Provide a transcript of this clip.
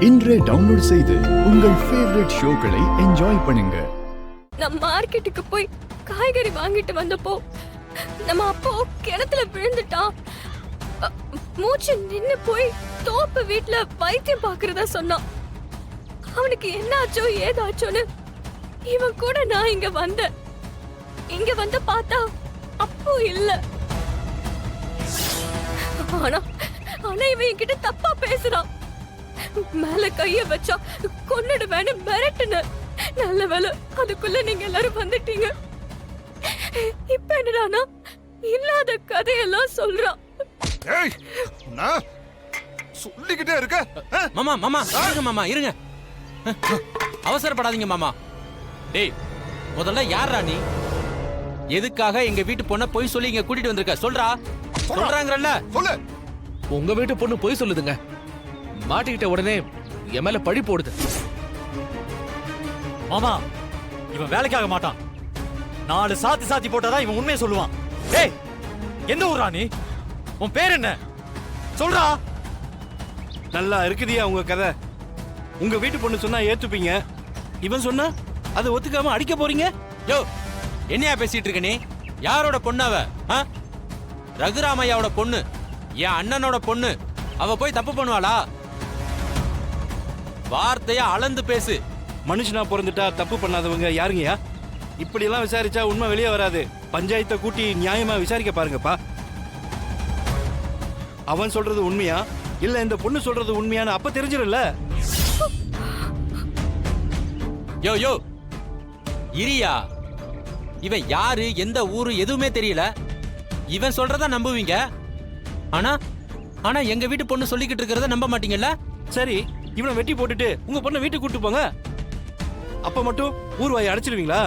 இன்றே டவுன்லோட் செய்து உங்கள் ஃபேவரட் ஷோக்களை என்ஜாய் பண்ணுங்க. நான் மார்க்கெட்டுக்கு போய் காய்கறி வாங்கிட்டு வந்தப்போ நம்ம அப்போ கிணத்துல விழுந்துட்டான். மூச்சு நின்னு போய் தோப்பு வீட்டுல வைத்தியம் பாக்குறதா சொன்னான். அவனுக்கு என்ன ஆச்சோ ஏதாச்சோன்னு இவன் கூட நான் இங்க வந்து பார்த்தா அப்போ இல்ல. ஆனா இவன் என்கிட்ட தப்பா பேசுறான். மேல கைய வச்சா கொன்னுடுவேன்னு மிரட்டுன. நல்ல வேலை அதுக்குள்ள நீங்க எல்லாரும் வந்துட்டீங்க. இப்ப என்னடானா இல்லாத கதையெல்லாம் சொல்றான். ஏய் நான் சொல்லிக்கிட்டே இருக்க. மாமா மாமா இருங்க மாமா இருங்க, அவசரப்படாதீங்க மாமா. டேய் முதல்ல யாரா நீ? எதுக்காக எங்க வீட்டு பொண்ண போய் சொல்லி இங்க கூட்டிட்டு வந்திருக்க? சொல்றாங்கறல்ல. சொல்லு. உங்க வீட்டு பொண்ணு போய் சொல்லுதுங்க. மாட்டிக்கிட்ட உடனே என் மேல பழி போடுது. மாமா இவன் வேலைக்காக மாட்டான். 4 சாத்தி போட்டாதான் இவன் உண்மையை சொல்லுவான். டேய் எந்த ஊரா நீ? உன் பேர் என்ன சொல்றா? நல்லா இருக்குதியா உங்க கதை. உங்க வீட்டு பொண்ணு சொன்னா ஏத்துப்பீங்க, இவன் சொன்னா அதை ஒத்துக்காம அடிக்க போறீங்க. யோ என்னையா பேசிட்டு இருக்க நீ? யாரோட பொண்ணு அவ? ரகுராமையாவோட பொண்ணு, என் அண்ணனோட பொண்ணு. அவ போய் தப்பு பண்ணுவாளா? வார்த்தையா அளந்து பேசு. மனுஷனா பிறந்துட்டா தப்பு பண்ணாதவங்க யாருங்கயா? இப்படி எல்லாம் விசாரிச்சா உண்மை வெளியே வராது. பஞ்சாயத்தை கூட்டி நியாயமா விசாரிக்க பாருங்கப்பா. அவன் சொல்றது உண்மையா இல்ல இந்த பொண்ணு சொல்றது உண்மையான அப்ப தெரிஞ்சிடல. யோ யோ இரியா, இவன் யாரு எந்த ஊரு எதுவுமே தெரியல. இவன் சொல்றதா நம்புவீங்க, ஆனா எங்க வீட்டு பொண்ணு சொல்லிக்கிட்டு இருக்கிறத நம்ப மாட்டீங்கல்ல? சரி இவனை வெட்டி போட்டுட்டு உங்க பொண்ணை வீட்டுக்கு கூட்டு போங்க. அப்ப மட்டும் ஊர்வாயை அடைச்சிடுவீங்களா?